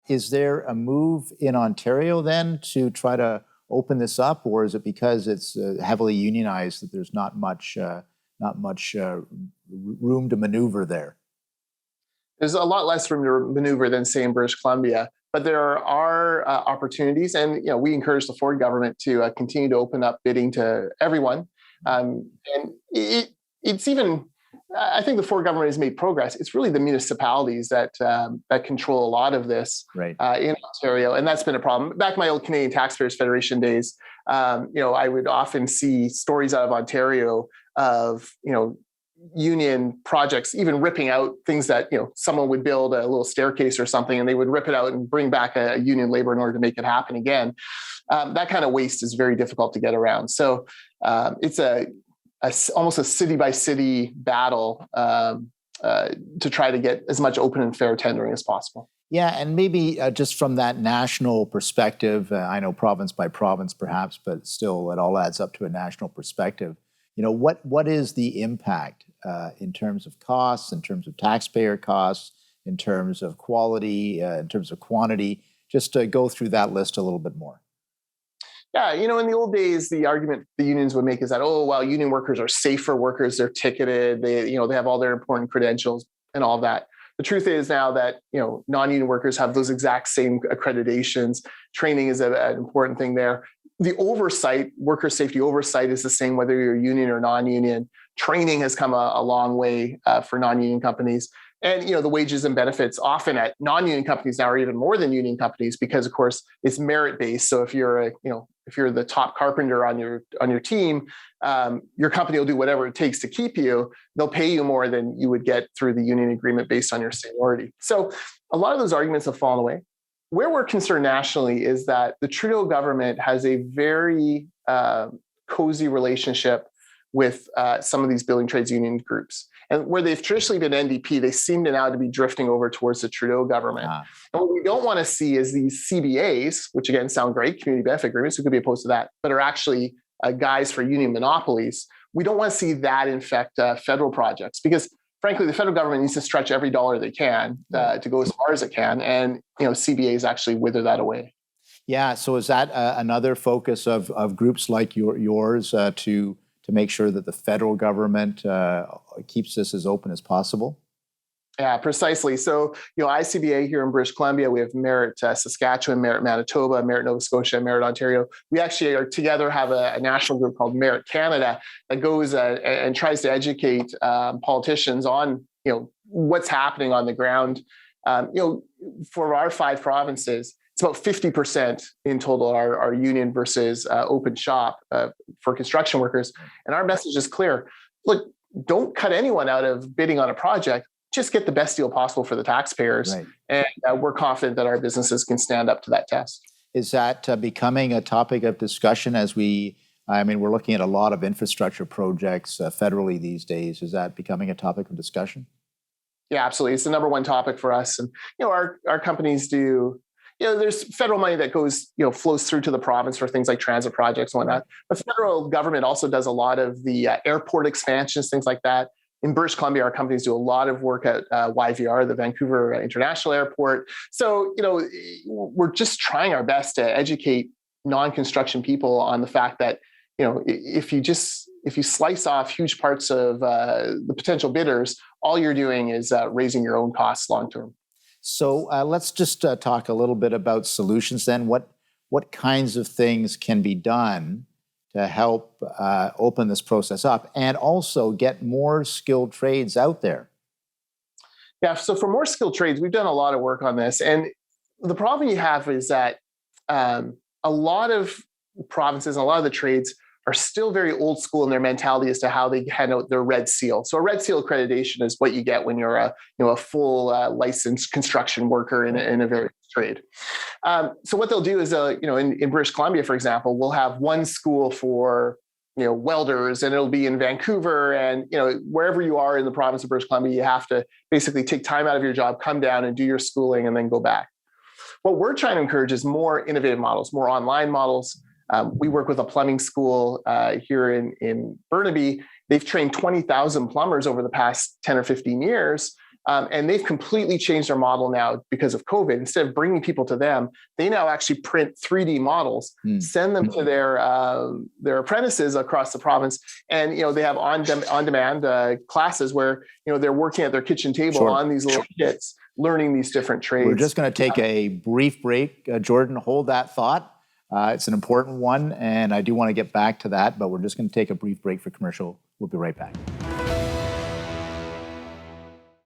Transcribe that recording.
Is there a move in Ontario then to try to open this up, or is it because it's heavily unionized that there's not much room to maneuver there? There's a lot less room to maneuver than, say, in British Columbia, but there are opportunities, and we encourage the Ford government to continue to open up bidding to everyone. And it's even, I think the Ford government has made progress. It's really the municipalities that control a lot of this, Right. In Ontario, and that's been a problem. Back in my old Canadian Taxpayers Federation days, I would often see stories out of Ontario of union projects even ripping out things that someone would build a little staircase or something, and they would rip it out and bring back a union labor in order to make it happen again. That kind of waste is very difficult to get around. So it's almost a city by city battle to try to get as much open and fair tendering as possible. Yeah, and maybe just from that national perspective, I know province by province perhaps, but still it all adds up to a national perspective. What is the impact in terms of costs, in terms of taxpayer costs, in terms of quality, in terms of quantity? Just to go through that list a little bit more. Yeah, in the old days, the argument the unions would make is that, oh, well, union workers are safer workers, they're ticketed, they have all their important credentials and all of that. The truth is now that, non-union workers have those exact same accreditations. Training is an important thing there. The oversight, worker safety oversight, is the same whether you're union or non-union. Training has come a long way for non-union companies. And, the wages and benefits often at non-union companies now are even more than union companies because, of course, it's merit-based. So if you're if you're the top carpenter on your team, your company will do whatever it takes to keep you. They'll pay you more than you would get through the union agreement based on your seniority. So a lot of those arguments have fallen away. Where we're concerned nationally is that the Trudeau government has a very cozy relationship with some of these building trades union groups. And where they've traditionally been NDP, they seem to now to be drifting over towards the Trudeau government. And what we don't want to see is these CBAs, which again sound great, community benefit agreements, we could be opposed to that, but are actually guys for union monopolies. We don't want to see that infect federal projects because, frankly, the federal government needs to stretch every dollar they can to go as far as it can. And CBAs actually wither that away. Yeah. So is that another focus of groups like yours to make sure that the federal government keeps this as open as possible? Yeah, precisely. So, ICBA here in British Columbia, we have Merit Saskatchewan, Merit Manitoba, Merit Nova Scotia, Merit Ontario. We actually are together have a national group called Merit Canada that goes and tries to educate politicians on, what's happening on the ground. For our 5 provinces, it's about 50% in total are union versus open shop for construction workers. And our message is clear. Look, don't cut anyone out of bidding on a project. Just get the best deal possible for the taxpayers. Right. And we're confident that our businesses can stand up to that test. Is that becoming a topic of discussion as we're looking at a lot of infrastructure projects federally these days. Is that becoming a topic of discussion? Yeah, absolutely. It's the number one topic for us. And, our companies do, there's federal money that goes, flows through to the province for things like transit projects and whatnot. But federal government also does a lot of the airport expansions, things like that. In British Columbia, our companies do a lot of work at YVR, the Vancouver International Airport. So, we're just trying our best to educate non-construction people on the fact that, if you slice off huge parts of the potential bidders, all you're doing is raising your own costs long term. So let's just talk a little bit about solutions then. What kinds of things can be done to help open this process up and also get more skilled trades out there? Yeah, so for more skilled trades, we've done a lot of work on this. And the problem you have is that a lot of provinces and a lot of the trades are still very old school in their mentality as to how they hand out their red seal. So a red seal accreditation is what you get when you're a full licensed construction worker in a various trade. So what they'll do is, in British Columbia, for example, we'll have one school for welders, and it'll be in Vancouver, and wherever you are in the province of British Columbia, you have to basically take time out of your job, come down and do your schooling, and then go back. What we're trying to encourage is more innovative models, more online models. We work with a plumbing school here in Burnaby. They've trained 20,000 plumbers over the past 10 or 15 years. And they've completely changed their model now because of COVID. Instead of bringing people to them, they now actually print 3D models, send them to their apprentices across the province, and they have on-demand classes where they're working at their kitchen table on these little kits, learning these different trades. We're just going to take a brief break. Jordan, hold that thought. It's an important one, and I do want to get back to that, but we're just going to take a brief break for commercial. We'll be right back.